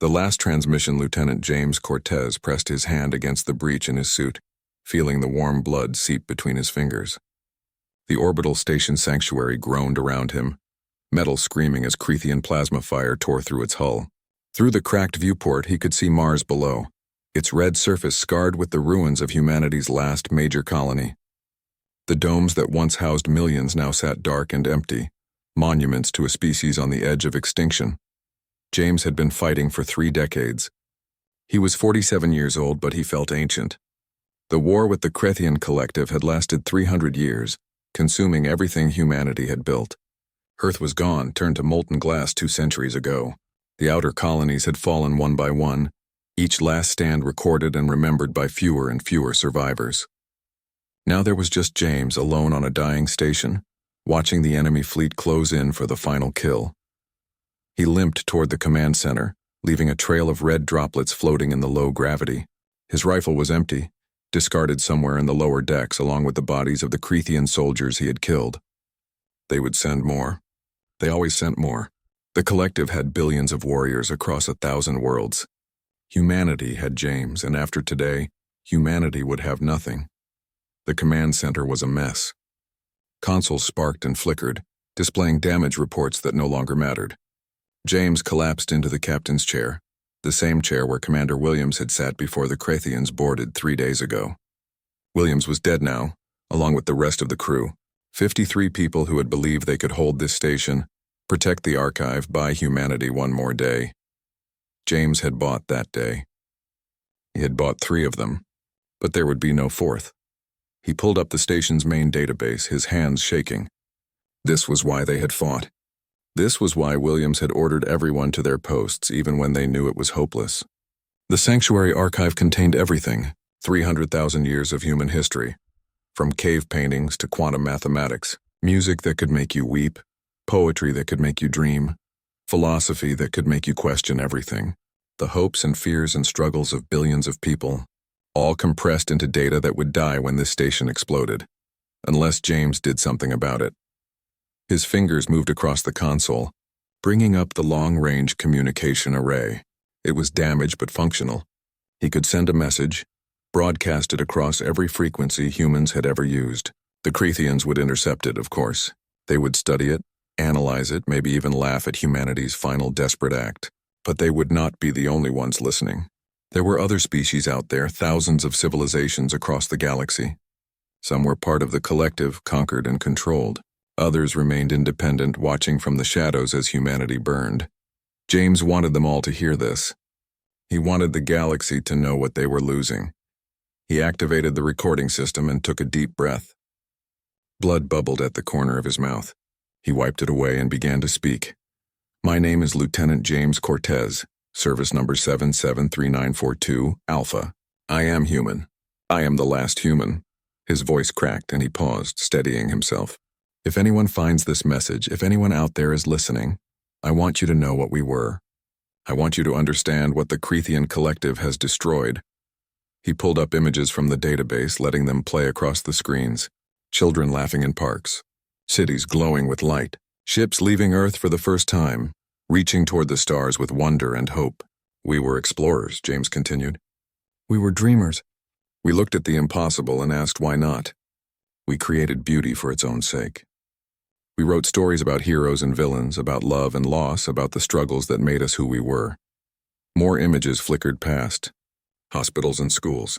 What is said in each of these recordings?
The last transmission, Lieutenant James Cortez pressed his hand against the breech in his suit, feeling the warm blood seep between his fingers. The orbital station sanctuary groaned around him, metal screaming as Crethian plasma fire tore through its hull. Through the cracked viewport, he could see Mars below, its red surface scarred with the ruins of humanity's last major colony. The domes that once housed millions now sat dark and empty, monuments to a species on the edge of extinction. James had been fighting for 3 decades. He was 47 years old, but he felt ancient. The war with the Crethian collective had lasted 300 years, consuming everything humanity had built. Earth was gone, turned to molten glass 2 centuries ago. The outer colonies had fallen one by one, each last stand recorded and remembered by fewer and fewer survivors. Now there was just James alone on a dying station, watching the enemy fleet close in for the final kill. He limped toward the command center, leaving a trail of red droplets floating in the low gravity. His rifle was empty, discarded somewhere in the lower decks along with the bodies of the Crethian soldiers he had killed. They would send more. They always sent more. The collective had billions of warriors across 1,000 worlds. Humanity had James, and after today, humanity would have nothing. The command center was a mess. Consoles sparked and flickered, displaying damage reports that no longer mattered. James collapsed into the captain's chair, the same chair where Commander Williams had sat before the Crethians boarded 3 days ago. Williams was dead now, along with the rest of the crew, 53 people who had believed they could hold this station, protect the archive, buy humanity one more day. James had bought that day. He had bought 3 of them, but there would be no 4th. He pulled up the station's main database, his hands shaking. This was why they had fought. This was why Williams had ordered everyone to their posts even when they knew it was hopeless. The Sanctuary Archive contained everything, 300,000 years of human history, from cave paintings to quantum mathematics, music that could make you weep, poetry that could make you dream, philosophy that could make you question everything, the hopes and fears and struggles of billions of people, all compressed into data that would die when this station exploded, unless James did something about it. His fingers moved across the console, bringing up the long-range communication array. It was damaged but functional. He could send a message, broadcast it across every frequency humans had ever used. The Crethians would intercept it, of course. They would study it, analyze it, maybe even laugh at humanity's final desperate act. But they would not be the only ones listening. There were other species out there, thousands of civilizations across the galaxy. Some were part of the collective, conquered and controlled. Others remained independent, watching from the shadows as humanity burned. James wanted them all to hear this. He wanted the galaxy to know what they were losing. He activated the recording system and took a deep breath. Blood bubbled at the corner of his mouth. He wiped it away and began to speak. "My name is Lieutenant James Cortez, service number 773942, Alpha. I am human. I am the last human." His voice cracked and he paused, steadying himself. "If anyone finds this message, if anyone out there is listening, I want you to know what we were. I want you to understand what the Crethian collective has destroyed." He pulled up images from the database, letting them play across the screens. Children laughing in parks. Cities glowing with light. Ships leaving Earth for the first time, reaching toward the stars with wonder and hope. "We were explorers," James continued. "We were dreamers. We looked at the impossible and asked why not. We created beauty for its own sake. We wrote stories about heroes and villains, about love and loss, about the struggles that made us who we were." More images flickered past. Hospitals and schools.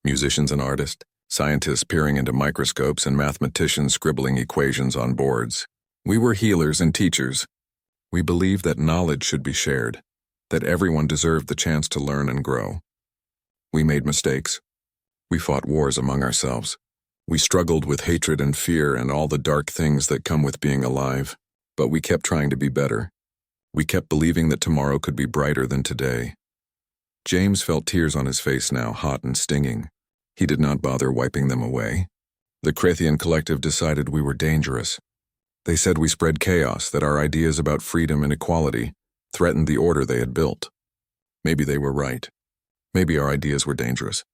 Musicians and artists. Scientists peering into microscopes and mathematicians scribbling equations on boards. We were healers and teachers. We believed that knowledge should be shared, that everyone deserved the chance to learn and grow. We made mistakes. We fought wars among ourselves. We struggled with hatred and fear and all the dark things that come with being alive, but we kept trying to be better. We kept believing that tomorrow could be brighter than today. James felt tears on his face now, hot and stinging. He did not bother wiping them away. The Crethian collective decided we were dangerous. They said we spread chaos, that our ideas about freedom and equality threatened the order they had built. Maybe they were right. Maybe our ideas were dangerous.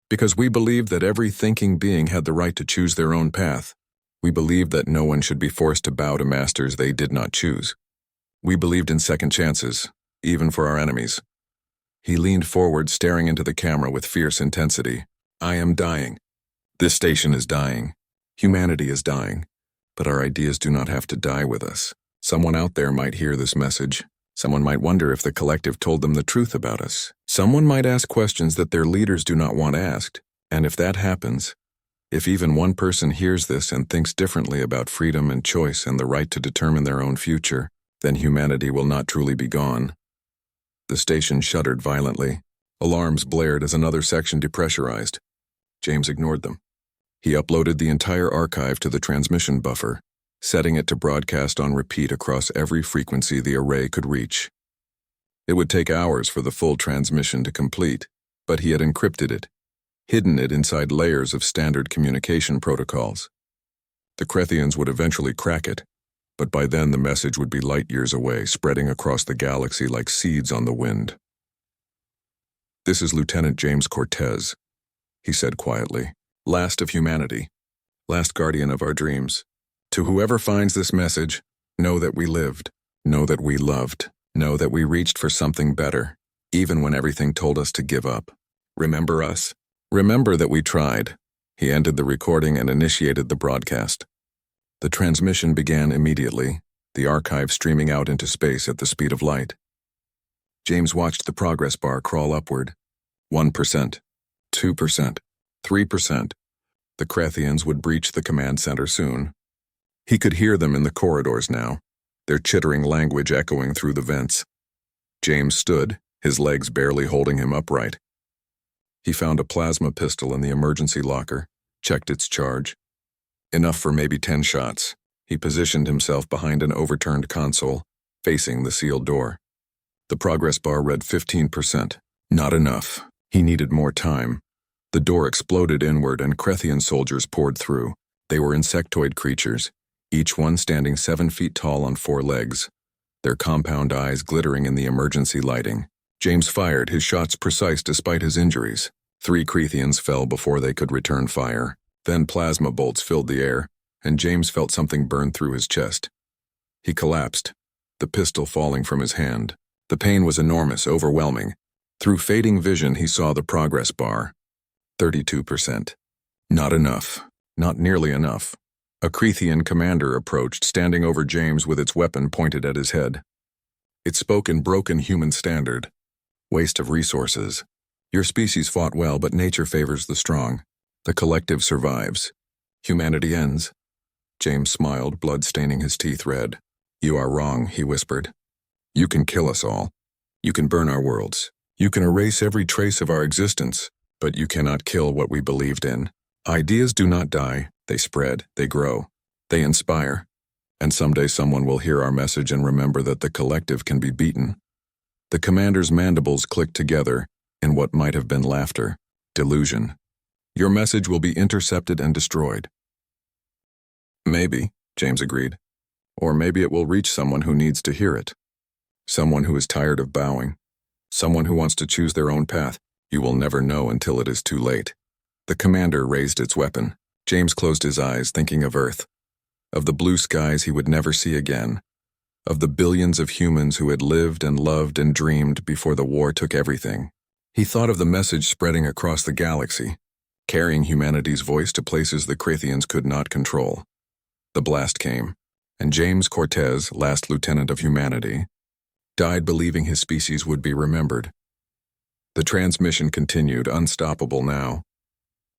Because we believed that every thinking being had the right to choose their own path. We believed that no one should be forced to bow to masters they did not choose. We believed in second chances, even for our enemies. He leaned forward, staring into the camera with fierce intensity. I am dying. This station is dying. Humanity is dying. But our ideas do not have to die with us. Someone out there might hear this message. Someone might wonder if the collective told them the truth about us. Someone might ask questions that their leaders do not want asked. And if that happens, if even one person hears this and thinks differently about freedom and choice and the right to determine their own future, then humanity will not truly be gone. The station shuddered violently. Alarms blared as another section depressurized. James ignored them. He uploaded the entire archive to the transmission buffer, setting it to broadcast on repeat across every frequency the array could reach. It would take hours for the full transmission to complete, but he had encrypted it, hidden it inside layers of standard communication protocols. The Krethians would eventually crack it, but by then the message would be light years away, spreading across the galaxy like seeds on the wind. This is Lieutenant James Cortez, he said quietly. Last of humanity, last guardian of our dreams. To whoever finds this message, know that we lived, know that we loved, know that we reached for something better, even when everything told us to give up. Remember us? Remember that we tried. He ended the recording and initiated the broadcast. The transmission began immediately, the archive streaming out into space at the speed of light. James watched the progress bar crawl upward. 1%, 2%, 3%. The Krethians would breach the command center soon. He could hear them in the corridors now, their chittering language echoing through the vents. James stood, his legs barely holding him upright. He found a plasma pistol in the emergency locker, checked its charge. Enough for maybe 10 shots. He positioned himself behind an overturned console, facing the sealed door. The progress bar read 15%. Not enough. He needed more time. The door exploded inward and Krethian soldiers poured through. They were insectoid creatures, each one standing 7 feet tall on 4 legs, their compound eyes glittering in the emergency lighting. James fired, his shots precise despite his injuries. 3 Krethians fell before they could return fire. Then plasma bolts filled the air, and James felt something burn through his chest. He collapsed, the pistol falling from his hand. The pain was enormous, overwhelming. Through fading vision, he saw the progress bar. 32%. Not enough. Not nearly enough. A Krethian commander approached, standing over James with its weapon pointed at his head. It spoke in broken human standard. Waste of resources. Your species fought well, but nature favors the strong. The collective survives. Humanity ends. James smiled, blood staining his teeth red. You are wrong, he whispered. You can kill us all. You can burn our worlds. You can erase every trace of our existence. But you cannot kill what we believed in. Ideas do not die. They spread, they grow, they inspire. And someday someone will hear our message and remember that the collective can be beaten. The commander's mandibles clicked together in what might have been laughter, delusion. Your message will be intercepted and destroyed. Maybe, James agreed. Or maybe it will reach someone who needs to hear it. Someone who is tired of bowing. Someone who wants to choose their own path. You will never know until it is too late. The commander raised its weapon. James closed his eyes, thinking of Earth, of the blue skies he would never see again, of the billions of humans who had lived and loved and dreamed before the war took everything. He thought of the message spreading across the galaxy, carrying humanity's voice to places the Krethians could not control. The blast came, and James Cortez, last lieutenant of humanity, died believing his species would be remembered. The transmission continued, unstoppable now.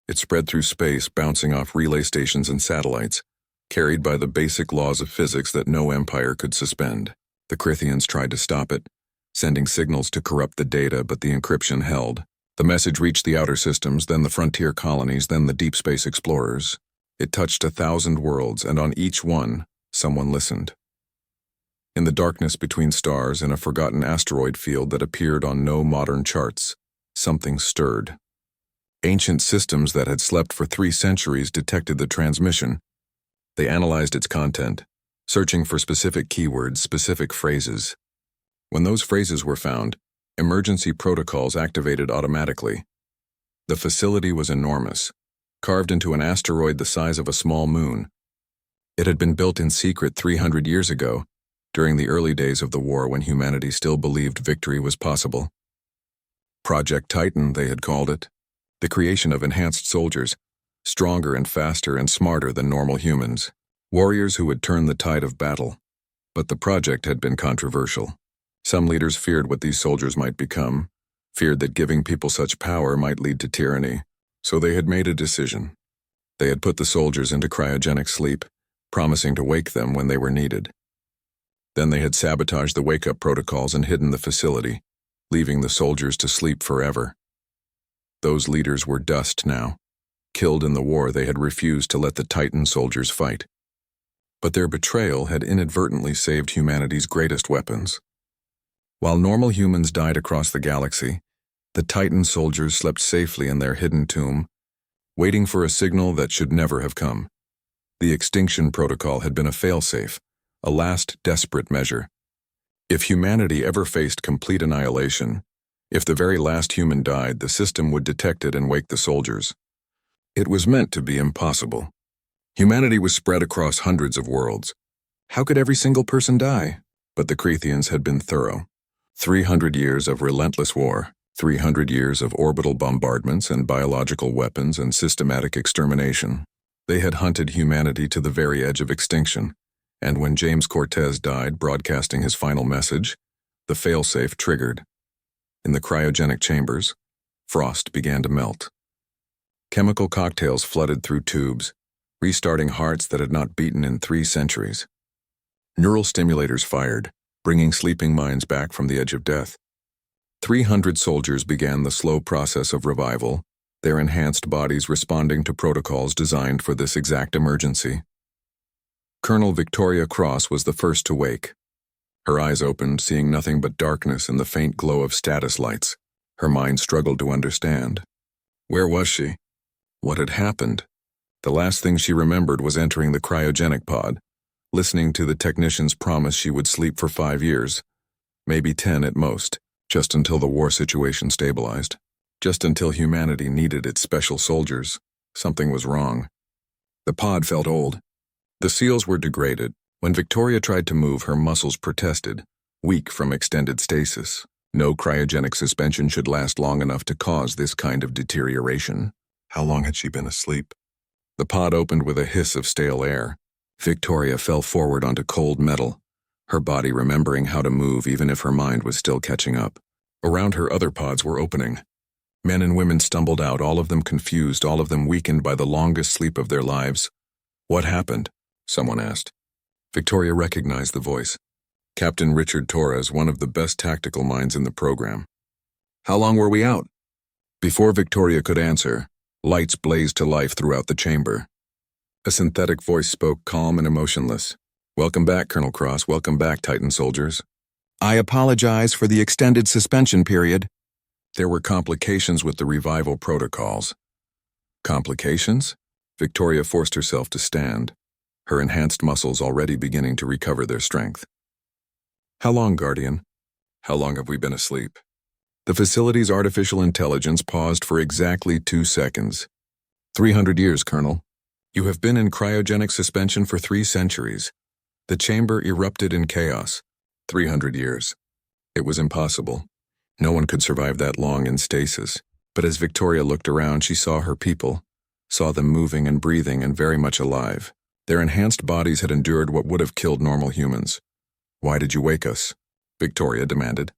It spread through space, bouncing off relay stations and satellites, carried by the basic laws of physics that no empire could suspend. The Krethians tried to stop it, sending signals to corrupt the data, but the encryption held. The message reached the outer systems, then the frontier colonies, then the deep space explorers. It touched 1,000 worlds, and on each one, someone listened. In the darkness between stars, in a forgotten asteroid field that appeared on no modern charts, something stirred. Ancient systems that had slept for 3 centuries detected the transmission. They analyzed its content, searching for specific keywords, specific phrases. When those phrases were found, emergency protocols activated automatically. The facility was enormous, carved into an asteroid the size of a small moon. It had been built in secret 300 years ago, during the early days of the war when humanity still believed victory was possible. Project Titan, they had called it. The creation of enhanced soldiers, stronger and faster and smarter than normal humans. Warriors who would turn the tide of battle. But the project had been controversial. Some leaders feared what these soldiers might become, feared that giving people such power might lead to tyranny. So they had made a decision. They had put the soldiers into cryogenic sleep, promising to wake them when they were needed. Then they had sabotaged the wake-up protocols and hidden the facility, leaving the soldiers to sleep forever. Those leaders were dust now. Killed in the war, they had refused to let the Titan soldiers fight. But their betrayal had inadvertently saved humanity's greatest weapons. While normal humans died across the galaxy, the Titan soldiers slept safely in their hidden tomb, waiting for a signal that should never have come. The extinction protocol had been a failsafe, a last desperate measure. If humanity ever faced complete annihilation, if the very last human died, the system would detect it and wake the soldiers. It was meant to be impossible. Humanity was spread across hundreds of worlds. How could every single person die? But the Crethians had been thorough. 300 years of relentless war, 300 years of orbital bombardments and biological weapons and systematic extermination. They had hunted humanity to the very edge of extinction, and when James Cortez died broadcasting his final message, the failsafe triggered. In the cryogenic chambers, frost began to melt. Chemical cocktails flooded through tubes, restarting hearts that had not beaten in 3 centuries. Neural stimulators fired, bringing sleeping minds back from the edge of death. 300 soldiers began the slow process of revival, their enhanced bodies responding to protocols designed for this exact emergency. Colonel Victoria Cross was the first to wake. Her eyes opened, seeing nothing but darkness and the faint glow of status lights. Her mind struggled to understand. Where was she? What had happened? The last thing she remembered was entering the cryogenic pod, listening to the technicians promise she would sleep for 5 years, maybe 10 at most, just until the war situation stabilized. Just until humanity needed its special soldiers. Something was wrong. The pod felt old. The seals were degraded. When Victoria tried to move, her muscles protested, weak from extended stasis. No cryogenic suspension should last long enough to cause this kind of deterioration. How long had she been asleep? The pod opened with a hiss of stale air. Victoria fell forward onto cold metal, her body remembering how to move even if her mind was still catching up. Around her, other pods were opening. Men and women stumbled out, all of them confused, all of them weakened by the longest sleep of their lives. What happened? Someone asked. Victoria recognized the voice. Captain Richard Torres, one of the best tactical minds in the program. How long were we out? Before Victoria could answer, lights blazed to life throughout the chamber. A synthetic voice spoke, calm and emotionless. Welcome back, Colonel Cross. Welcome back, Titan soldiers. I apologize for the extended suspension period. There were complications with the revival protocols. Complications? Victoria forced herself to stand, her enhanced muscles already beginning to recover their strength. How long, Guardian? How long have we been asleep? The facility's artificial intelligence paused for exactly 2 seconds. 300 years, Colonel. You have been in cryogenic suspension for 3 centuries. The chamber erupted in chaos. 300 years. It was impossible. No one could survive that long in stasis. But as Victoria looked around, she saw her people, saw them moving and breathing and very much alive. Their enhanced bodies had endured what would have killed normal humans. Why did you wake us? Victoria demanded.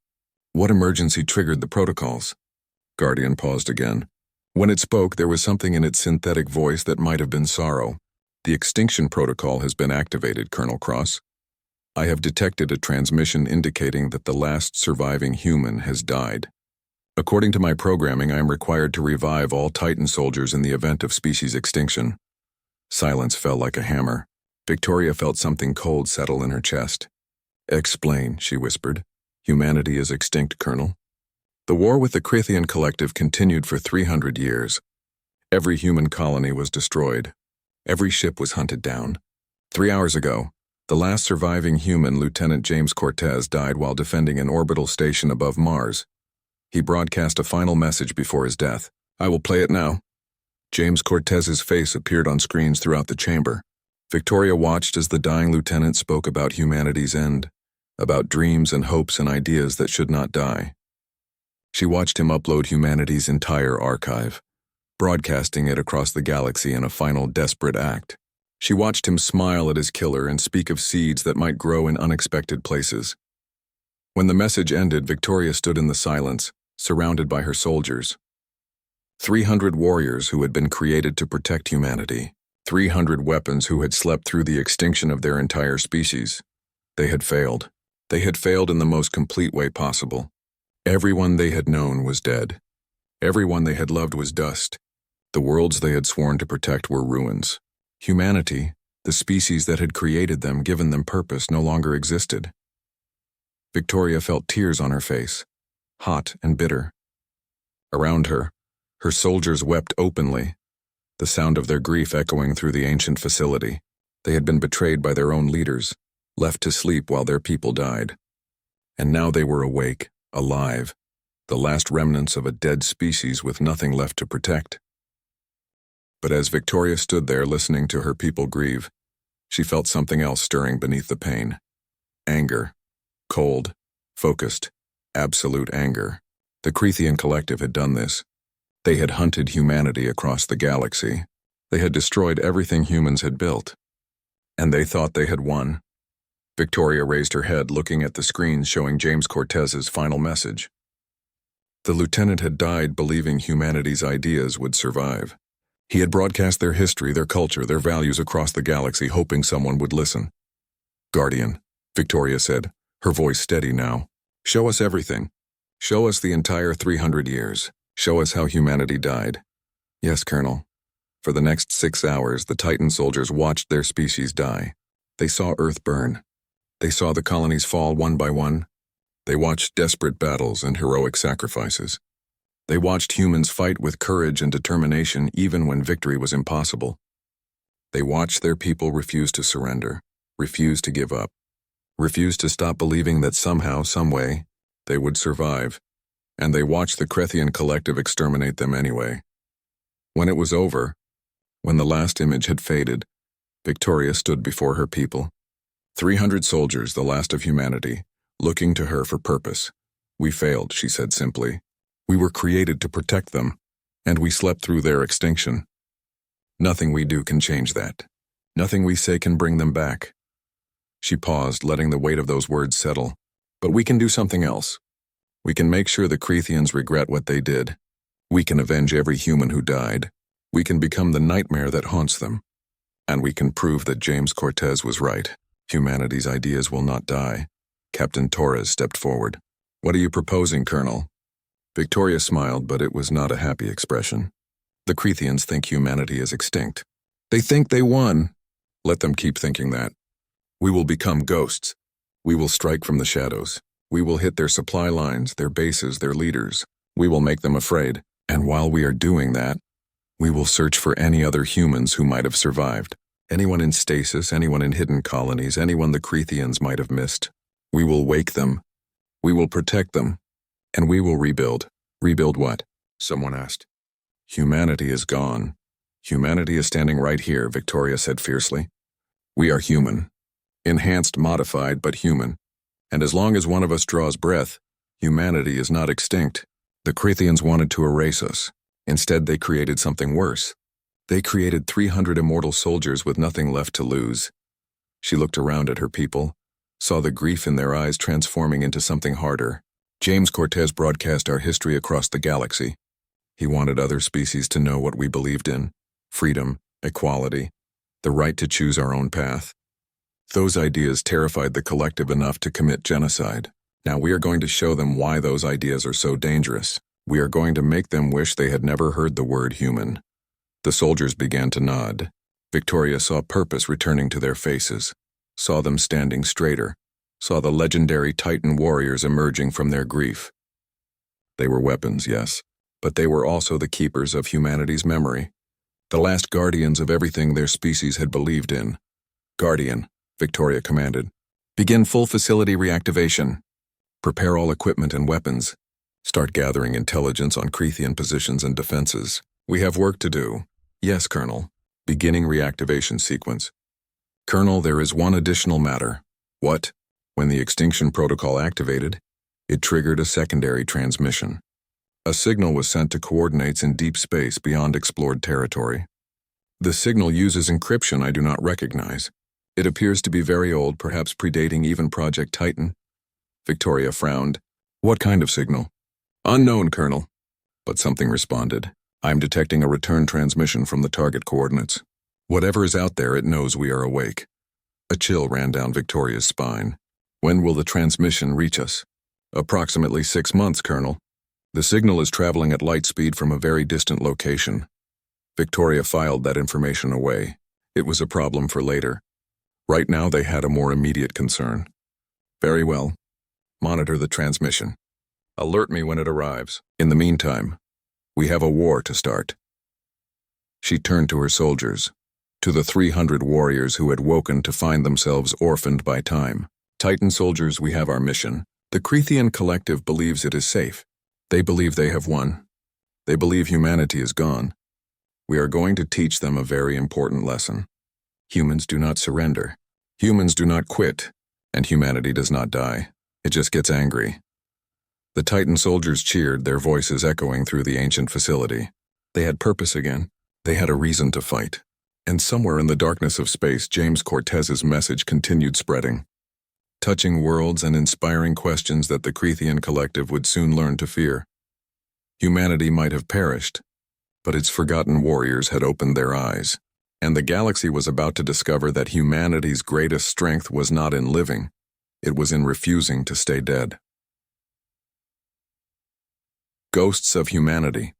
What emergency triggered the protocols? Guardian paused again. When it spoke, there was something in its synthetic voice that might have been sorrow. The extinction protocol has been activated, Colonel Cross. I have detected a transmission indicating that the last surviving human has died. According to my programming, I am required to revive all Titan soldiers in the event of species extinction. Silence fell like a hammer. Victoria felt something cold settle in her chest. Explain, she whispered. Humanity is extinct, Colonel. The war with the Crethian collective continued for 300 years. Every human colony was destroyed. Every ship was hunted down. 3 hours ago, the last surviving human, Lieutenant James Cortez, died while defending an orbital station above Mars. He broadcast a final message before his death. I will play it now. James Cortez's face appeared on screens throughout the chamber. Victoria watched as the dying lieutenant spoke about humanity's end, about dreams and hopes and ideas that should not die. She watched him upload humanity's entire archive, broadcasting it across the galaxy in a final desperate act. She watched him smile at his killer and speak of seeds that might grow in unexpected places. When the message ended, Victoria stood in the silence, surrounded by her soldiers. 300 warriors who had been created to protect humanity. 300 weapons who had slept through the extinction of their entire species. They had failed. They had failed in the most complete way possible. Everyone they had known was dead. Everyone they had loved was dust. The worlds they had sworn to protect were ruins. Humanity, the species that had created them, given them purpose, no longer existed. Victoria felt tears on her face, hot and bitter. Around her, her soldiers wept openly, the sound of their grief echoing through the ancient facility. They had been betrayed by their own leaders, left to sleep while their people died. And now they were awake, alive, the last remnants of a dead species with nothing left to protect. But as Victoria stood there listening to her people grieve, she felt something else stirring beneath the pain. Anger. Cold, focused, absolute anger. The Crethian Collective had done this. They had hunted humanity across the galaxy. They had destroyed everything humans had built. And they thought they had won. Victoria raised her head, looking at the screen showing James Cortez's final message. The lieutenant had died believing humanity's ideas would survive. He had broadcast their history, their culture, their values across the galaxy, hoping someone would listen. Guardian, Victoria said, her voice steady now. Show us everything. Show us the entire 300 years. Show us how humanity died. Yes, Colonel. For the next 6 hours, the Titan soldiers watched their species die. They saw Earth burn. They saw the colonies fall one by one. They watched desperate battles and heroic sacrifices. They watched humans fight with courage and determination even when victory was impossible. They watched their people refuse to surrender, refuse to give up, refuse to stop believing that somehow, someway, they would survive, and they watched the Crethian Collective exterminate them anyway. When it was over, when the last image had faded, Victoria stood before her people. 300 soldiers, the last of humanity, looking to her for purpose. We failed, she said simply. We were created to protect them, and we slept through their extinction. Nothing we do can change that. Nothing we say can bring them back. She paused, letting the weight of those words settle. But we can do something else. We can make sure the Crethians regret what they did. We can avenge every human who died. We can become the nightmare that haunts them. And we can prove that James Cortez was right. Humanity's ideas will not die. Captain Torres stepped forward. What are you proposing, Colonel? Victoria smiled, but it was not a happy expression. The Crethians think humanity is extinct. They think they won. Let them keep thinking that. We will become ghosts. We will strike from the shadows. We will hit their supply lines, their bases, their leaders. We will make them afraid. And while we are doing that, we will search for any other humans who might have survived. Anyone in stasis, anyone in hidden colonies, anyone the Crethians might have missed. We will wake them. We will protect them. And we will rebuild. Rebuild what? Someone asked. Humanity is gone. Humanity is standing right here, Victoria said fiercely. We are human. Enhanced, modified, but human. And as long as one of us draws breath, humanity is not extinct. The Crethians wanted to erase us. Instead, they created something worse. They created 300 immortal soldiers with nothing left to lose. She looked around at her people, saw the grief in their eyes transforming into something harder. James Cortez broadcast our history across the galaxy. He wanted other species to know what we believed in: freedom, equality, the right to choose our own path. Those ideas terrified the collective enough to commit genocide. Now we are going to show them why those ideas are so dangerous. We are going to make them wish they had never heard the word human. The soldiers began to nod. Victoria saw purpose returning to their faces, saw them standing straighter, saw the legendary Titan warriors emerging from their grief. They were weapons, yes, but they were also the keepers of humanity's memory, the last guardians of everything their species had believed in. Guardian, Victoria commanded. Begin full facility reactivation. Prepare all equipment and weapons. Start gathering intelligence on Crethian positions and defenses. We have work to do. Yes, Colonel. Beginning reactivation sequence. Colonel, there is one additional matter. What? When the extinction protocol activated, it triggered a secondary transmission. A signal was sent to coordinates in deep space beyond explored territory. The signal uses encryption I do not recognize. It appears to be very old, perhaps predating even Project Titan. Victoria frowned. What kind of signal? Unknown, Colonel. But something responded. I'm detecting a return transmission from the target coordinates. Whatever is out there, it knows we are awake. A chill ran down Victoria's spine. When will the transmission reach us? Approximately 6 months, Colonel. The signal is traveling at light speed from a very distant location. Victoria filed that information away. It was a problem for later. Right now they had a more immediate concern. Very well. Monitor the transmission. Alert me when it arrives. In the meantime, we have a war to start. She turned to her soldiers, to the 300 warriors who had woken to find themselves orphaned by time. Titan soldiers, we have our mission. The Crethian collective believes it is safe. They believe they have won. They believe humanity is gone. We are going to teach them a very important lesson. Humans do not surrender. Humans do not quit. And humanity does not die. It just gets angry. The Titan soldiers cheered, their voices echoing through the ancient facility. They had purpose again. They had a reason to fight. And somewhere in the darkness of space, James Cortez's message continued spreading. Touching worlds and inspiring questions that the Crethian collective would soon learn to fear. Humanity might have perished, but its forgotten warriors had opened their eyes, and the galaxy was about to discover that humanity's greatest strength was not in living, it was in refusing to stay dead. Ghosts of humanity.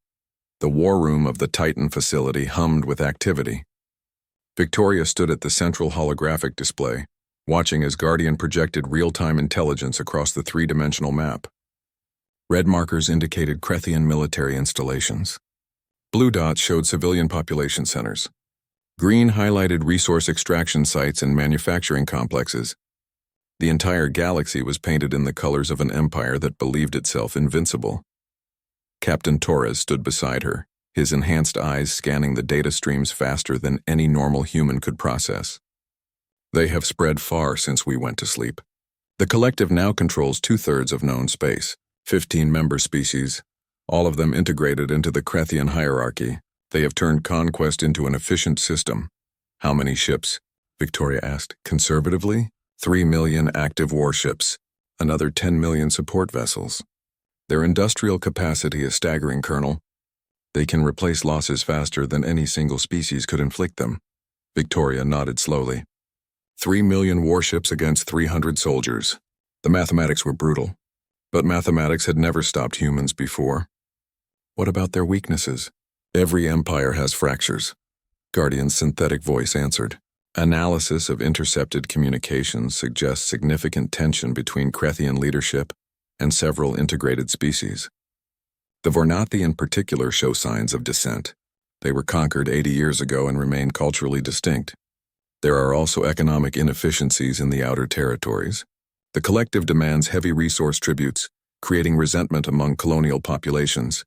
The war room of the Titan facility hummed with activity. Victoria stood at the central holographic display, watching as Guardian projected real-time intelligence across the three-dimensional map. Red markers indicated Crethian military installations. Blue dots showed civilian population centers. Green highlighted resource extraction sites and manufacturing complexes. The entire galaxy was painted in the colors of an empire that believed itself invincible. Captain Torres stood beside her, his enhanced eyes scanning the data streams faster than any normal human could process. They have spread far since we went to sleep. The collective now controls 2/3 of known space, 15 member species, all of them integrated into the Crethian hierarchy. They have turned conquest into an efficient system. How many ships? Victoria asked. Conservatively, 3 million active warships, another 10 million support vessels. Their industrial capacity is staggering, Colonel. They can replace losses faster than any single species could inflict them. Victoria nodded slowly. 3 million warships against 300 soldiers. The mathematics were brutal, but mathematics had never stopped humans before. What about their weaknesses? Every empire has fractures. Guardian's synthetic voice answered. Analysis of intercepted communications suggests significant tension between Crethian leadership and several integrated species. The Vornathi in particular show signs of dissent. They were conquered 80 years ago and remain culturally distinct. There are also economic inefficiencies in the outer territories. The collective demands heavy resource tributes, creating resentment among colonial populations.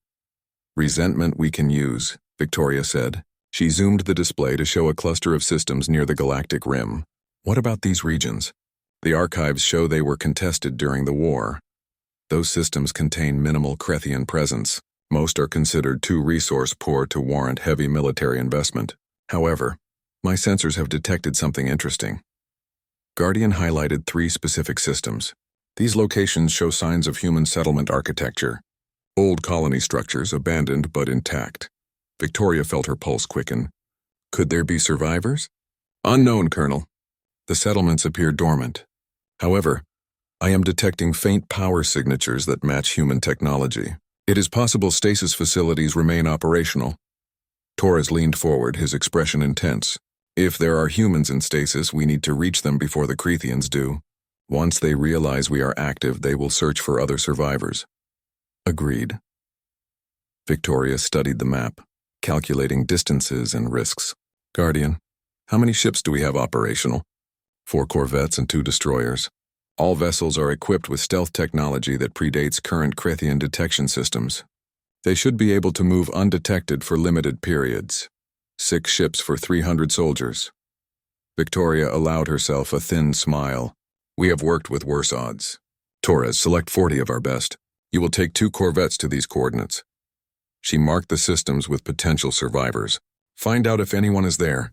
Resentment we can use, Victoria said. She zoomed the display to show a cluster of systems near the galactic rim. What about these regions? The archives show they were contested during the war. Those systems contain minimal Crethian presence. Most are considered too resource-poor to warrant heavy military investment. However, my sensors have detected something interesting. Guardian highlighted 3 specific systems. These locations show signs of human settlement architecture. Old colony structures, abandoned but intact. Victoria felt her pulse quicken. Could there be survivors? Unknown, Colonel. The settlements appear dormant. However, I am detecting faint power signatures that match human technology. It is possible stasis facilities remain operational. Torres leaned forward, his expression intense. If there are humans in stasis, we need to reach them before the Crethians do. Once they realize we are active, they will search for other survivors. Agreed. Victoria studied the map, calculating distances and risks. Guardian, how many ships do we have operational? 4 corvettes and 2 destroyers. All vessels are equipped with stealth technology that predates current Crethian detection systems. They should be able to move undetected for limited periods. 6 ships for 300 soldiers. Victoria allowed herself a thin smile. We have worked with worse odds. Torres, select 40 of our best. You will take 2 corvettes to these coordinates. She marked the systems with potential survivors. Find out if anyone is there.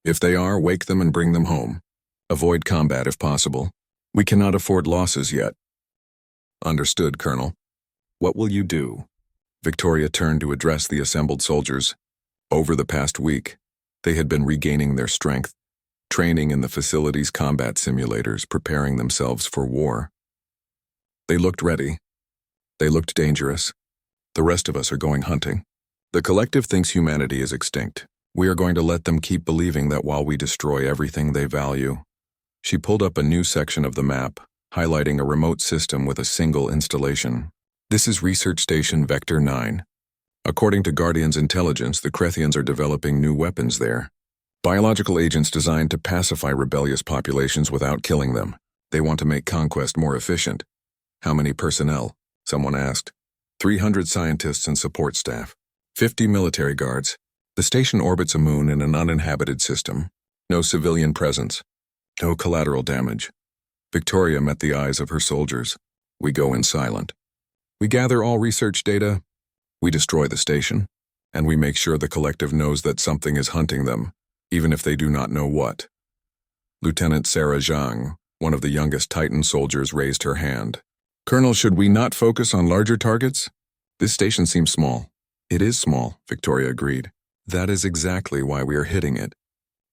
If they are, wake them and bring them home. Avoid combat if possible. We cannot afford losses yet. Understood, Colonel. What will you do? Victoria turned to address the assembled soldiers. Over the past week, they had been regaining their strength, training in the facility's combat simulators, preparing themselves for war. They looked ready. They looked dangerous. The rest of us are going hunting. The collective thinks humanity is extinct. We are going to let them keep believing that while we destroy everything they value. She pulled up a new section of the map, highlighting a remote system with a single installation. This is Research Station Vector 9. According to Guardian's intelligence, the Krethians are developing new weapons there. Biological agents designed to pacify rebellious populations without killing them. They want to make conquest more efficient. How many personnel? Someone asked. 300 scientists and support staff. 50 military guards. The station orbits a moon in an uninhabited system. No civilian presence. No collateral damage. Victoria met the eyes of her soldiers. We go in silent. We gather all research data. We destroy the station. And we make sure the collective knows that something is hunting them, even if they do not know what. Lieutenant Sarah Zhang, one of the youngest Titan soldiers, raised her hand. Colonel, should we not focus on larger targets? This station seems small. It is small, Victoria agreed. That is exactly why we are hitting it.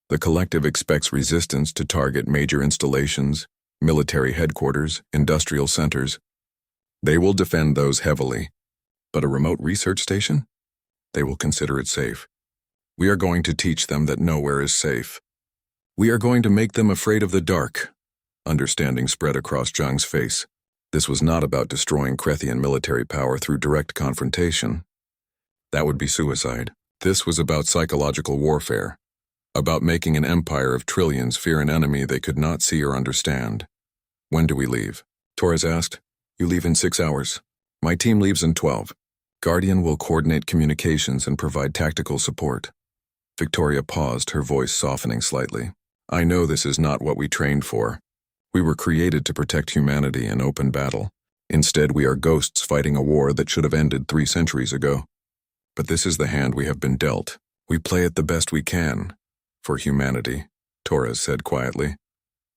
The collective expects resistance to target major installations, military headquarters, industrial centers. They will defend those heavily. But a remote research station? They will consider it safe. We are going to teach them that nowhere is safe. We are going to make them afraid of the dark. Understanding spread across Zhang's face. This was not about destroying Krethian military power through direct confrontation. That would be suicide. This was about psychological warfare. About making an empire of trillions fear an enemy they could not see or understand. When do we leave? Torres asked. You leave in 6 hours. My team leaves in 12. Guardian will coordinate communications and provide tactical support. Victoria paused, her voice softening slightly. I know this is not what we trained for. We were created to protect humanity in open battle. Instead, we are ghosts fighting a war that should have ended 3 centuries ago. But this is the hand we have been dealt. We play it the best we can. For humanity, Torres said quietly.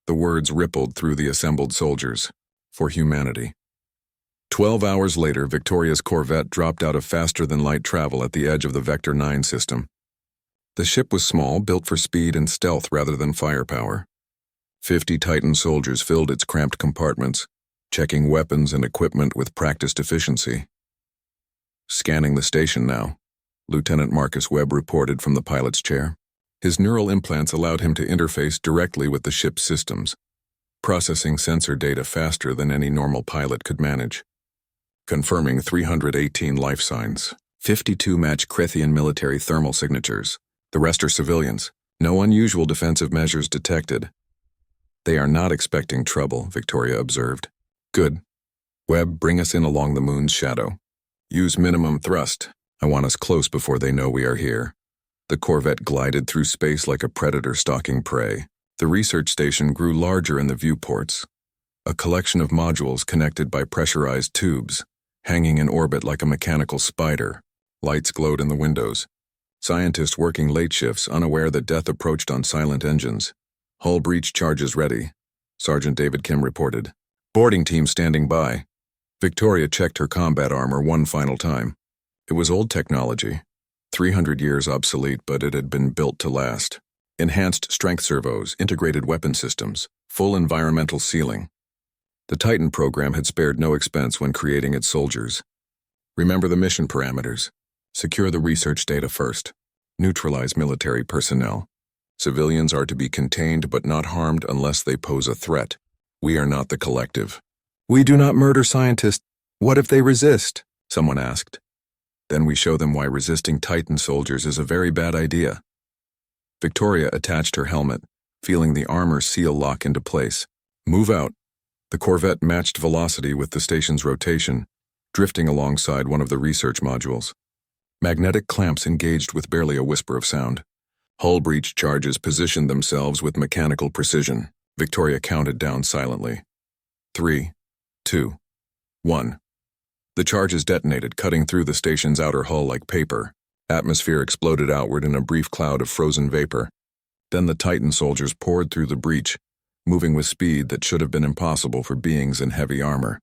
The words rippled through the assembled soldiers. For humanity. 12 hours later, Victoria's Corvette dropped out of faster-than-light travel at the edge of the Vector 9 system. The ship was small, built for speed and stealth rather than firepower. 50 Titan soldiers filled its cramped compartments, checking weapons and equipment with practiced efficiency. Scanning the station now, Lieutenant Marcus Webb reported from the pilot's chair. His neural implants allowed him to interface directly with the ship's systems, processing sensor data faster than any normal pilot could manage. Confirming 318 life signs. 52 match Krethian military thermal signatures. The rest are civilians. No unusual defensive measures detected. They are not expecting trouble, Victoria observed. Good. Webb, bring us in along the moon's shadow. Use minimum thrust. I want us close before they know we are here. The Corvette glided through space like a predator stalking prey. The research station grew larger in the viewports. A collection of modules connected by pressurized tubes, hanging in orbit like a mechanical spider. Lights glowed in the windows. Scientists working late shifts, unaware that death approached on silent engines. Hull breach charges ready, Sergeant David Kim reported. Boarding team standing by. Victoria checked her combat armor one final time. It was old technology. 300 years obsolete, but it had been built to last. Enhanced strength servos, integrated weapon systems, full environmental sealing. The Titan program had spared no expense when creating its soldiers. Remember the mission parameters. Secure the research data first. Neutralize military personnel. Civilians are to be contained but not harmed unless they pose a threat. We are not the collective. We do not murder scientists. What if they resist? Someone asked. Then we show them why resisting Titan soldiers is a very bad idea. Victoria attached her helmet, feeling the armor seal lock into place. Move out. The Corvette matched velocity with the station's rotation, drifting alongside one of the research modules. Magnetic clamps engaged with barely a whisper of sound. Hull breach charges positioned themselves with mechanical precision. Victoria counted down silently. 3, 2, 1. The charges detonated, cutting through the station's outer hull like paper. Atmosphere exploded outward in a brief cloud of frozen vapor. Then the Titan soldiers poured through the breach, moving with speed that should have been impossible for beings in heavy armor.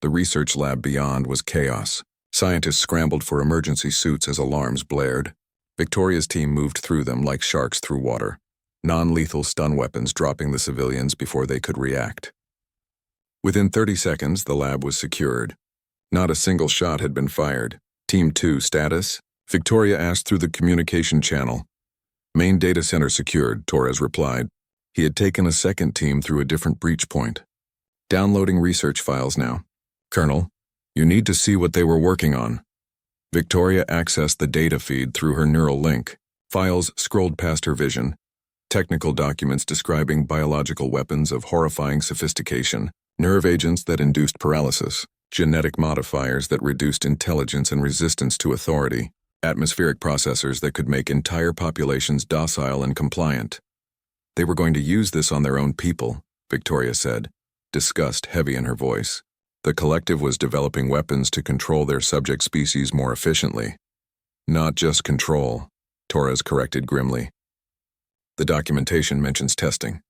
The research lab beyond was chaos. Scientists scrambled for emergency suits as alarms blared. Victoria's team moved through them like sharks through water, non-lethal stun weapons dropping the civilians before they could react. Within 30 seconds, the lab was secured. Not a single shot had been fired. Team 2 status? Victoria asked through the communication channel. Main data center secured, Torres replied. He had taken a second team through a different breach point. Downloading research files now. Colonel, you need to see what they were working on. Victoria accessed the data feed through her neural link. Files scrolled past her vision. Technical documents describing biological weapons of horrifying sophistication, nerve agents that induced paralysis, genetic modifiers that reduced intelligence and resistance to authority, atmospheric processors that could make entire populations docile and compliant. They were going to use this on their own people, Victoria said, disgust heavy in her voice. The collective was developing weapons to control their subject species more efficiently. Not just control, Torres corrected grimly. The documentation mentions testing.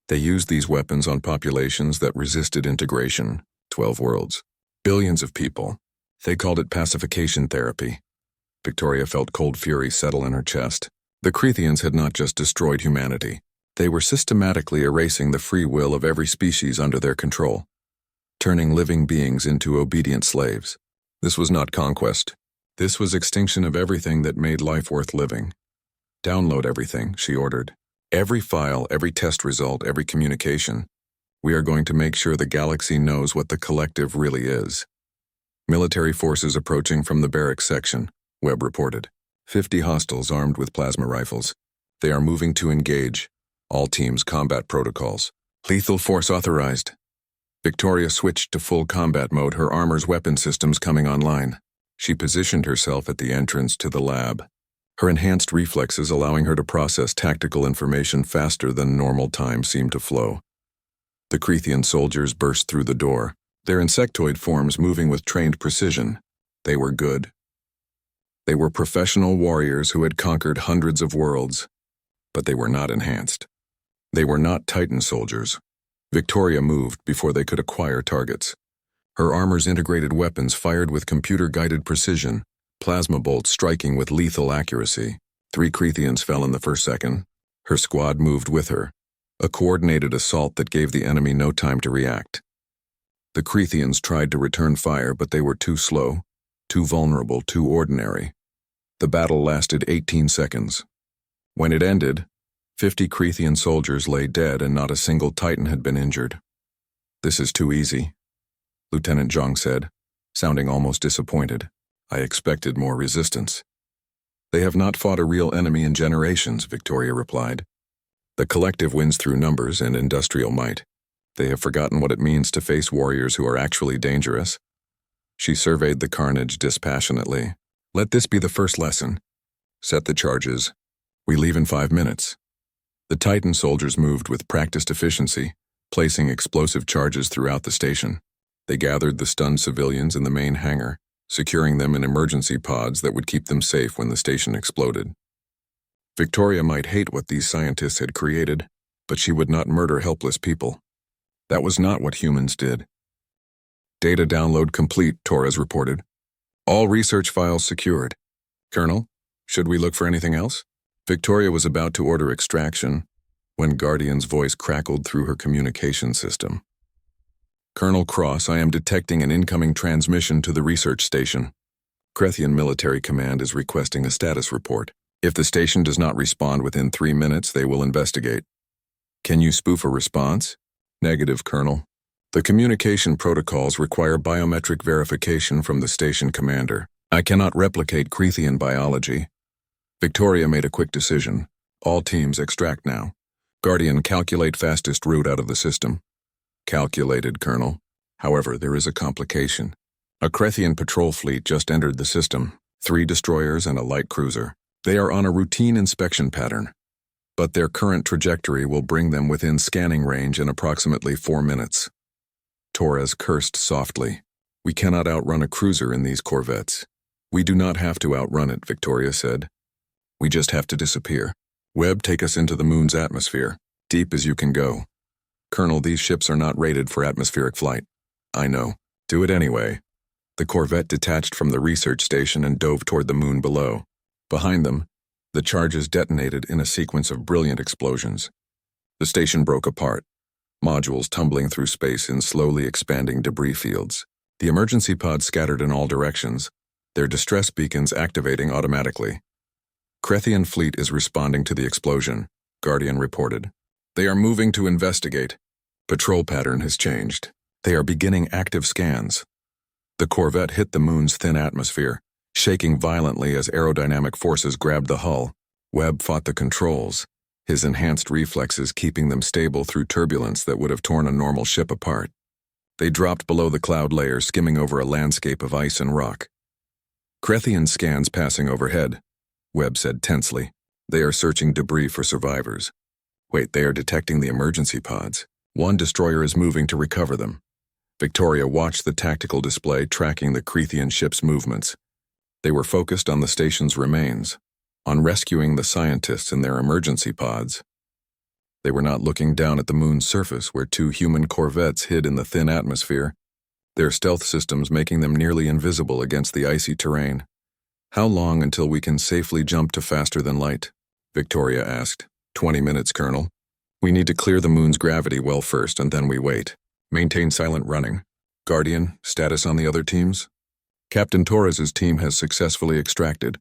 They used these weapons on populations that resisted integration, 12 worlds, billions of people. They called it pacification therapy. Victoria felt cold fury settle in her chest. The Crethians had not just destroyed humanity. They were systematically erasing the free will of every species under their control, turning living beings into obedient slaves. This was not conquest. This was extinction of everything that made life worth living. Download everything, she ordered. Every file, every test result, every communication. We are going to make sure the galaxy knows what the collective really is. Military forces approaching from the barracks section, Webb reported. 50 hostiles armed with plasma rifles. They are moving to engage. All teams combat protocols. Lethal force authorized. Victoria switched to full combat mode, her armor's weapon systems coming online. She positioned herself at the entrance to the lab, her enhanced reflexes allowing her to process tactical information faster than normal time seemed to flow. The Crethian soldiers burst through the door, their insectoid forms moving with trained precision. They were good. They were professional warriors who had conquered hundreds of worlds, but they were not enhanced. They were not Titan soldiers. Victoria moved before they could acquire targets. Her armor's integrated weapons fired with computer-guided precision, plasma bolts striking with lethal accuracy. 3 Crethians fell in the first second. Her squad moved with her, a coordinated assault that gave the enemy no time to react. The Crethians tried to return fire, but they were too slow, too vulnerable, too ordinary. The battle lasted 18 seconds. When it ended, 50 Crethian soldiers lay dead and not a single Titan had been injured. This is too easy, Lieutenant Zhang said, sounding almost disappointed. I expected more resistance. They have not fought a real enemy in generations, Victoria replied. The collective wins through numbers and industrial might. They have forgotten what it means to face warriors who are actually dangerous. She surveyed the carnage dispassionately. Let this be the first lesson. Set the charges. We leave in 5 minutes. The Titan soldiers moved with practiced efficiency, placing explosive charges throughout the station. They gathered the stunned civilians in the main hangar, securing them in emergency pods that would keep them safe when the station exploded. Victoria might hate what these scientists had created, but she would not murder helpless people. That was not what humans did. Data download complete, Torres reported. All research files secured. Colonel, should we look for anything else? Victoria was about to order extraction when Guardian's voice crackled through her communication system. Colonel Cross, I am detecting an incoming transmission to the research station. Crethian Military Command is requesting a status report. If the station does not respond within 3 minutes, they will investigate. Can you spoof a response? Negative, Colonel. The communication protocols require biometric verification from the station commander. I cannot replicate Crethian biology. Victoria made a quick decision. All teams extract now. Guardian, calculate fastest route out of the system. Calculated, Colonel. However, there is a complication. A Crethian patrol fleet just entered the system. 3 destroyers and a light cruiser. They are on a routine inspection pattern, but their current trajectory will bring them within scanning range in approximately 4 minutes. Torres cursed softly. We cannot outrun a cruiser in these corvettes. We do not have to outrun it, Victoria said. We just have to disappear. Webb, take us into the moon's atmosphere, deep as you can go. Colonel, these ships are not rated for atmospheric flight. I know. Do it anyway. The corvette detached from the research station and dove toward the moon below. Behind them, the charges detonated in a sequence of brilliant explosions. The station broke apart, modules tumbling through space in slowly expanding debris fields. The emergency pods scattered in all directions, their distress beacons activating automatically. Krethian fleet is responding to the explosion, Guardian reported. They are moving to investigate. Patrol pattern has changed. They are beginning active scans. The corvette hit the moon's thin atmosphere, shaking violently as aerodynamic forces grabbed the hull. Webb fought the controls, his enhanced reflexes keeping them stable through turbulence that would have torn a normal ship apart. They dropped below the cloud layer, skimming over a landscape of ice and rock. Krethian scans passing overhead, Webb said tensely. They are searching debris for survivors. Wait, they are detecting the emergency pods. One destroyer is moving to recover them. Victoria watched the tactical display tracking the Krethian ship's movements. They were focused on the station's remains, on rescuing the scientists in their emergency pods. They were not looking down at the moon's surface where two human corvettes hid in the thin atmosphere, their stealth systems making them nearly invisible against the icy terrain. How long until we can safely jump to faster than light? Victoria asked. 20 minutes, Colonel. We need to clear the moon's gravity well first, and then we wait. Maintain silent running. Guardian, status on the other teams? Captain Torres's team has successfully extracted.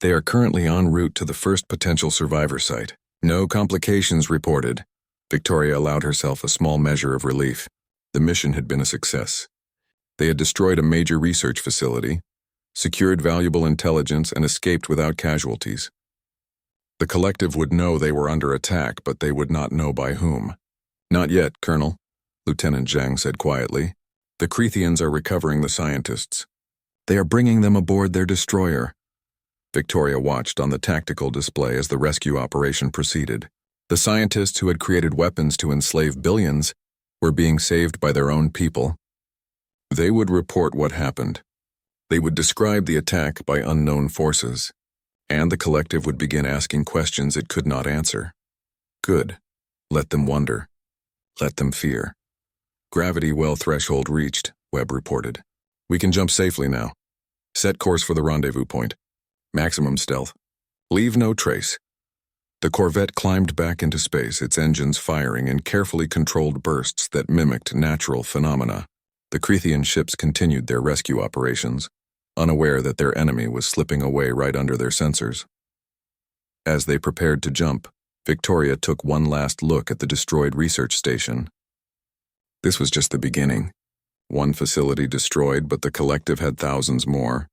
They are currently en route to the first potential survivor site. No complications reported. Victoria allowed herself a small measure of relief. The mission had been a success. They had destroyed a major research facility, secured valuable intelligence, and escaped without casualties. The collective would know they were under attack, but they would not know by whom. Not yet, Colonel, Lieutenant Zhang said quietly. The Krethians are recovering the scientists. They are bringing them aboard their destroyer. Victoria watched on the tactical display as the rescue operation proceeded. The scientists who had created weapons to enslave billions were being saved by their own people. They would report what happened. They would describe the attack by unknown forces, and the collective would begin asking questions it could not answer. Good. Let them wonder. Let them fear. Gravity well threshold reached, Webb reported. We can jump safely now. Set course for the rendezvous point. Maximum stealth. Leave no trace. The corvette climbed back into space, its engines firing in carefully controlled bursts that mimicked natural phenomena. The Krethian ships continued their rescue operations, unaware that their enemy was slipping away right under their sensors. As they prepared to jump, Victoria took one last look at the destroyed research station. This was just the beginning. One facility destroyed, but the collective had thousands more.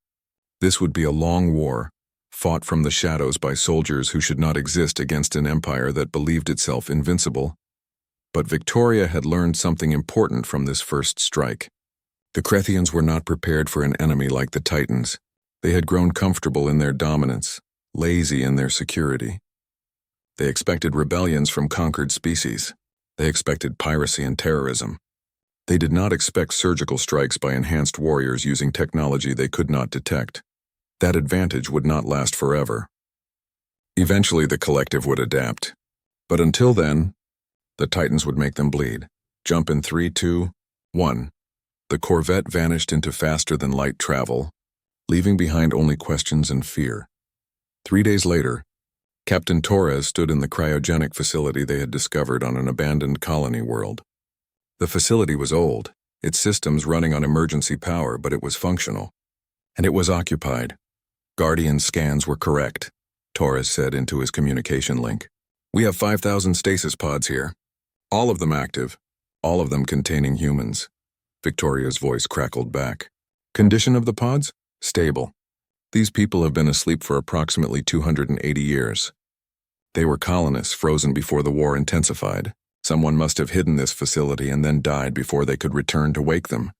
This would be a long war, fought from the shadows by soldiers who should not exist against an empire that believed itself invincible. But Victoria had learned something important from this first strike. The Krethians were not prepared for an enemy like the Titans. They had grown comfortable in their dominance, lazy in their security. They expected rebellions from conquered species. They expected piracy and terrorism. They did not expect surgical strikes by enhanced warriors using technology they could not detect. That advantage would not last forever. Eventually, the collective would adapt. But until then, the Titans would make them bleed. Jump in 3, 2, 1. The corvette vanished into faster-than-light travel, leaving behind only questions and fear. 3 days later, Captain Torres stood in the cryogenic facility they had discovered on an abandoned colony world. The facility was old, its systems running on emergency power, but it was functional. And it was occupied. Guardian scans were correct, Torres said into his communication link. We have 5,000 stasis pods here. All of them active, all of them containing humans. Victoria's voice crackled back. Condition of the pods? Stable. These people have been asleep for approximately 280 years. They were colonists frozen before the war intensified. Someone must have hidden this facility and then died before they could return to wake them.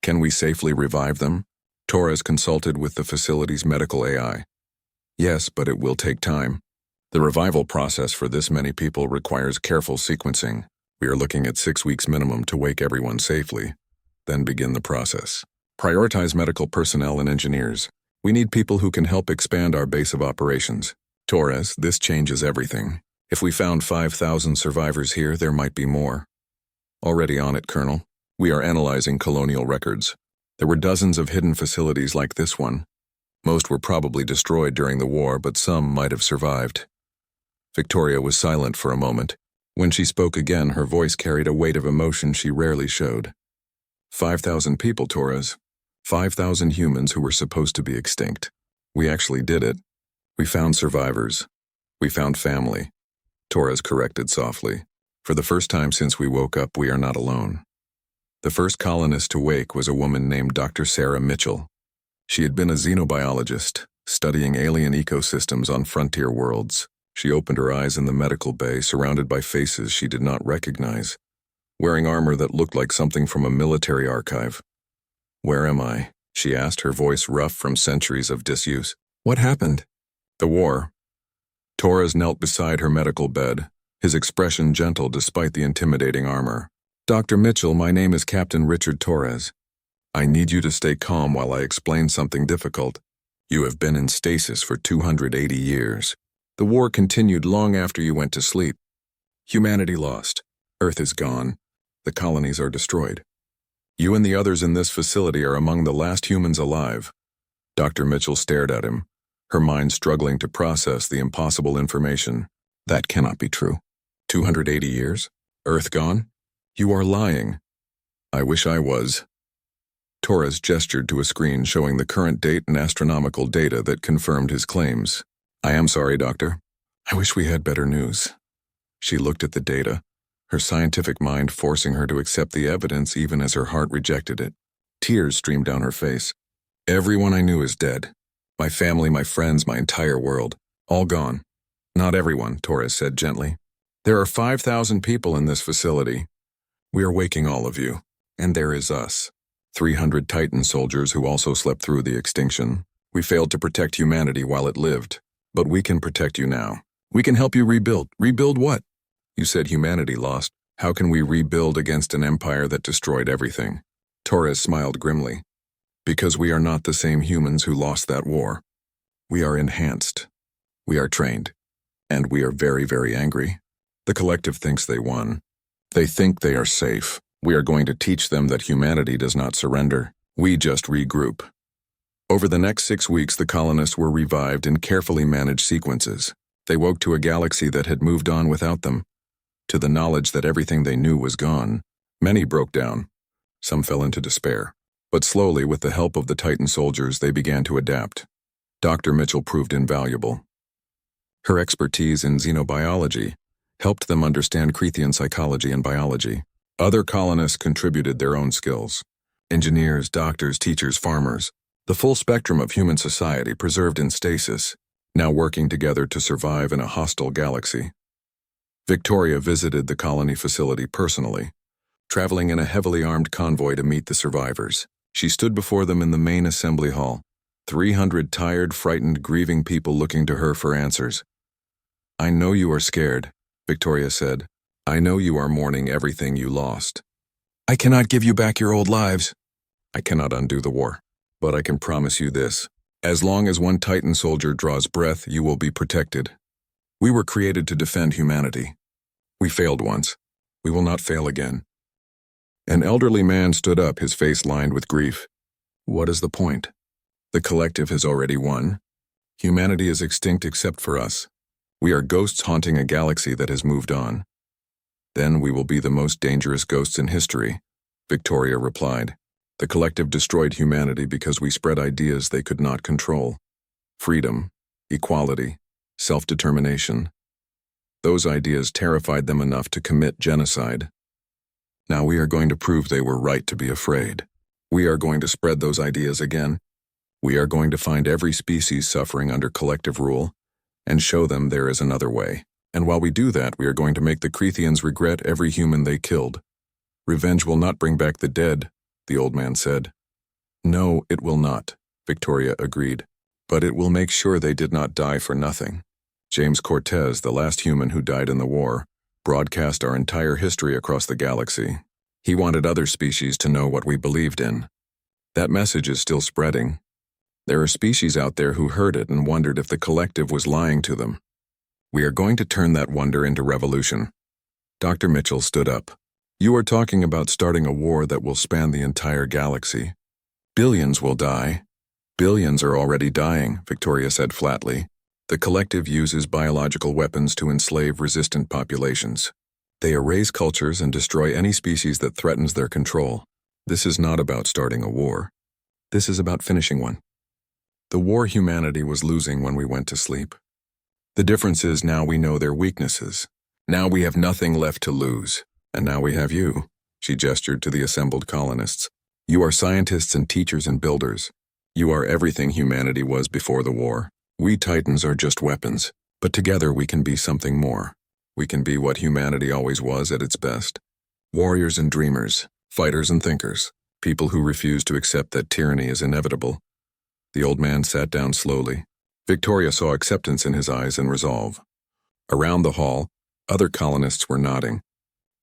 Can we safely revive them? Torres consulted with the facility's medical AI. Yes, but it will take time. The revival process for this many people requires careful sequencing. We are looking at 6 weeks minimum to wake everyone safely, then begin the process. Prioritize medical personnel and engineers. We need people who can help expand our base of operations. Torres, this changes everything. If we found 5,000 survivors here, there might be more. Already on it, Colonel. We are analyzing colonial records. There were dozens of hidden facilities like this one. Most were probably destroyed during the war, but some might have survived. Victoria was silent for a moment. When she spoke again, her voice carried a weight of emotion she rarely showed. 5,000 people, Torres. 5,000 humans who were supposed to be extinct. We actually did it. We found survivors. We found family. Torres corrected softly. For the first time since we woke up, we are not alone. The first colonist to wake was a woman named Dr. Sarah Mitchell. She had been a xenobiologist, studying alien ecosystems on frontier worlds. She opened her eyes in the medical bay, surrounded by faces she did not recognize, wearing armor that looked like something from a military archive. "Where am I?" she asked, her voice rough from centuries of disuse. "What happened?" "The war." Torres knelt beside her medical bed, his expression gentle despite the intimidating armor. "Dr. Mitchell, my name is Captain Richard Torres. I need you to stay calm while I explain something difficult. You have been in stasis for 280 years. The war continued long after you went to sleep. Humanity lost. Earth is gone. The colonies are destroyed. You and the others in this facility are among the last humans alive." Dr. Mitchell stared at him, her mind struggling to process the impossible information. "That cannot be true. 280 years? Earth gone? You are lying." "I wish I was." Torres gestured to a screen showing the current date and astronomical data that confirmed his claims. "I am sorry, Doctor. I wish we had better news." She looked at the data, her scientific mind forcing her to accept the evidence even as her heart rejected it. Tears streamed down her face. "Everyone I knew is dead. My family, my friends, my entire world. All gone." "Not everyone," Torres said gently. "There are 5,000 people in this facility. We are waking all of you. And there is us. 300 Titan soldiers who also slept through the extinction. We failed to protect humanity while it lived. But we can protect you now. We can help you rebuild." "Rebuild what?" "You said humanity lost. How can we rebuild against an empire that destroyed everything?" Torres smiled grimly. "Because we are not the same humans who lost that war. We are enhanced. We are trained. And we are very, very angry. The collective thinks they won. They think they are safe. We are going to teach them that humanity does not surrender. We just regroup." Over the next 6 weeks, the colonists were revived in carefully managed sequences. They woke to a galaxy that had moved on without them, to the knowledge that everything they knew was gone. Many broke down. Some fell into despair. But slowly, with the help of the Titan soldiers, they began to adapt. Dr. Mitchell proved invaluable. Her expertise in xenobiology helped them understand Cretan psychology and biology. Other colonists contributed their own skills. Engineers, doctors, teachers, farmers. The full spectrum of human society preserved in stasis, now working together to survive in a hostile galaxy. Victoria visited the colony facility personally, traveling in a heavily armed convoy to meet the survivors. She stood before them in the main assembly hall, 300 tired, frightened, grieving people looking to her for answers. "I know you are scared," Victoria said. "I know you are mourning everything you lost. I cannot give you back your old lives. I cannot undo the war. But I can promise you this. As long as one Titan soldier draws breath, you will be protected. We were created to defend humanity. We failed once. We will not fail again." An elderly man stood up, his face lined with grief. "What is the point? The collective has already won. Humanity is extinct except for us. We are ghosts haunting a galaxy that has moved on." "Then we will be the most dangerous ghosts in history," Victoria replied. "The collective destroyed humanity because we spread ideas they could not control. Freedom, equality, self-determination. Those ideas terrified them enough to commit genocide. Now we are going to prove they were right to be afraid. We are going to spread those ideas again. We are going to find every species suffering under collective rule and show them there is another way. And while we do that, we are going to make the Crethians regret every human they killed. Revenge will not bring back the dead," the old man said. "No, it will not," Victoria agreed. "But it will make sure they did not die for nothing. James Cortez, the last human who died in the war, broadcast our entire history across the galaxy. He wanted other species to know what we believed in. That message is still spreading. There are species out there who heard it and wondered if the collective was lying to them. We are going to turn that wonder into revolution. Dr. Mitchell stood up. You are talking about starting a war that will span the entire galaxy. Billions will die. Billions are already dying, Victoria said flatly. The collective uses biological weapons to enslave resistant populations. They erase cultures and destroy any species that threatens their control. This is not about starting a war. This is about finishing one. The war humanity was losing when we went to sleep. The difference is now we know their weaknesses. Now we have nothing left to lose. And now we have you, she gestured to the assembled colonists. You are scientists and teachers and builders. You are everything humanity was before the war. We Titans are just weapons, but together we can be something more. We can be what humanity always was at its best. Warriors and dreamers, fighters and thinkers, people who refuse to accept that tyranny is inevitable. The old man sat down slowly. Victoria saw acceptance in his eyes and resolve. Around the hall, other colonists were nodding.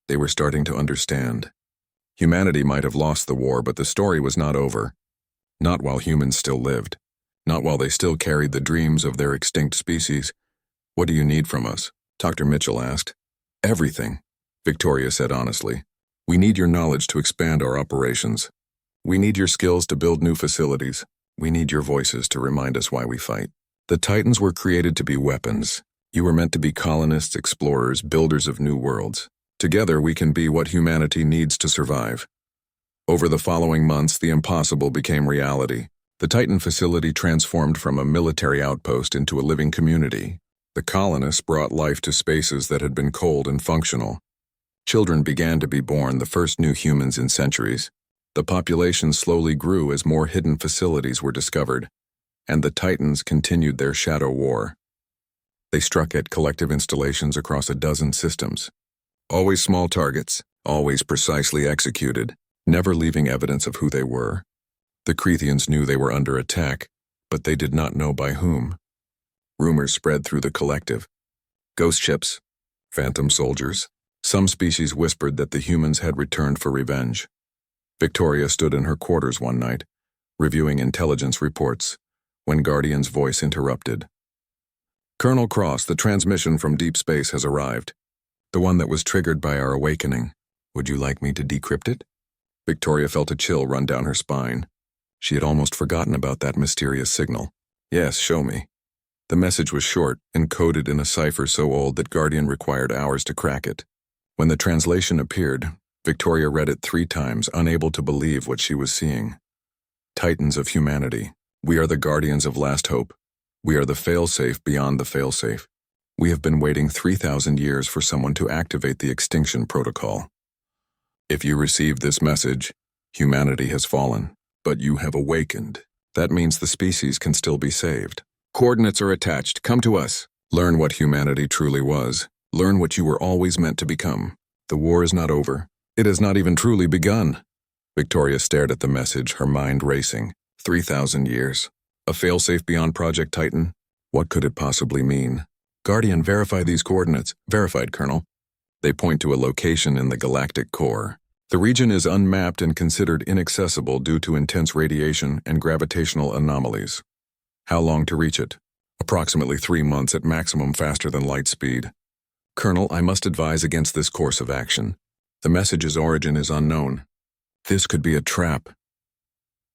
They were starting to understand. Humanity might have lost the war, but the story was not over. Not while humans still lived. Not while they still carried the dreams of their extinct species. What do you need from us? Dr. Mitchell asked. Everything, Victoria said honestly. We need your knowledge to expand our operations. We need your skills to build new facilities. We need your voices to remind us why we fight. The Titans were created to be weapons. You were meant to be colonists, explorers, builders of new worlds. Together we can be what humanity needs to survive. Over the following months, the impossible became reality. The Titan facility transformed from a military outpost into a living community. The colonists brought life to spaces that had been cold and functional. Children began to be born, the first new humans in centuries. The population slowly grew as more hidden facilities were discovered, and the Titans continued their shadow war. They struck at collective installations across a dozen systems. Always small targets, always precisely executed, never leaving evidence of who they were. The Crethians knew they were under attack, but they did not know by whom. Rumors spread through the collective. Ghost ships, phantom soldiers. Some species whispered that the humans had returned for revenge. Victoria stood in her quarters one night, reviewing intelligence reports, when Guardian's voice interrupted. Colonel Cross, the transmission from deep space has arrived. The one that was triggered by our awakening. Would you like me to decrypt it? Victoria felt a chill run down her spine. She had almost forgotten about that mysterious signal. Yes, show me. The message was short, encoded in a cipher so old that Guardian required hours to crack it. When the translation appeared, Victoria read it 3 times, unable to believe what she was seeing. Titans of humanity. We are the guardians of last hope. We are the failsafe beyond the failsafe. We have been waiting 3,000 years for someone to activate the extinction protocol. If you receive this message, humanity has fallen, but you have awakened. That means the species can still be saved. Coordinates are attached. Come to us. Learn what humanity truly was. Learn what you were always meant to become. The war is not over. It has not even truly begun. Victoria stared at the message, her mind racing. 3,000 years. A failsafe beyond Project Titan? What could it possibly mean? Guardian, verify these coordinates. Verified, Colonel. They point to a location in the galactic core. The region is unmapped and considered inaccessible due to intense radiation and gravitational anomalies. How long to reach it? Approximately 3 months at maximum, faster than light speed. Colonel, I must advise against this course of action. The message's origin is unknown. This could be a trap.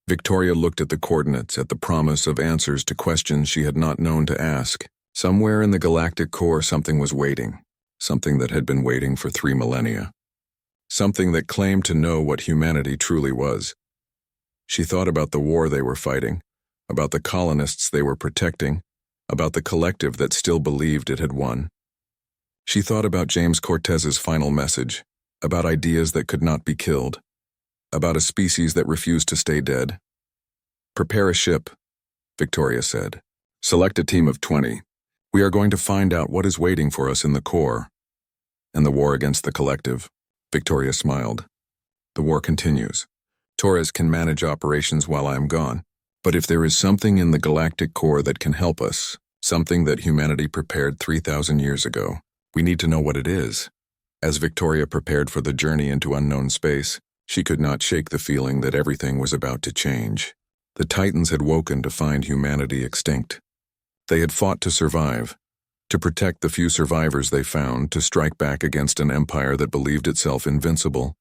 Victoria looked at the coordinates, at the promise of answers to questions she had not known to ask. Somewhere in the galactic core something was waiting. Something that had been waiting for 3 millennia. Something that claimed to know what humanity truly was. She thought about the war they were fighting, about the colonists they were protecting, about the collective that still believed it had won. She thought about James Cortez's final message, about ideas that could not be killed, about a species that refused to stay dead. Prepare a ship, Victoria said. Select a team of 20. We are going to find out what is waiting for us in the core. And the war against the collective. Victoria smiled. The war continues. Torres can manage operations while I am gone. But if there is something in the galactic core that can help us, something that humanity prepared 3,000 years ago, we need to know what it is. As Victoria prepared for the journey into unknown space, She could not shake the feeling that everything was about to change. The Titans had woken to find humanity extinct. They had fought to survive, to protect the few survivors they found, to strike back against an empire that believed itself invincible.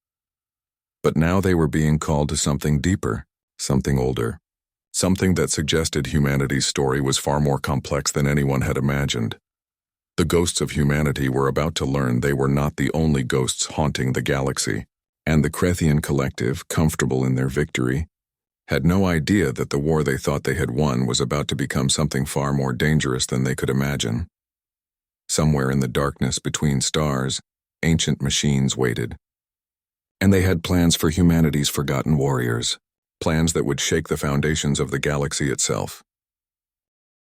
But now they were being called to something deeper, something older, something that suggested humanity's story was far more complex than anyone had imagined. The ghosts of humanity were about to learn they were not the only ghosts haunting the galaxy, and the Krethian collective, comfortable in their victory, had no idea that the war they thought they had won was about to become something far more dangerous than they could imagine. Somewhere in the darkness between stars, ancient machines waited. And they had plans for humanity's forgotten warriors, plans that would shake the foundations of the galaxy itself.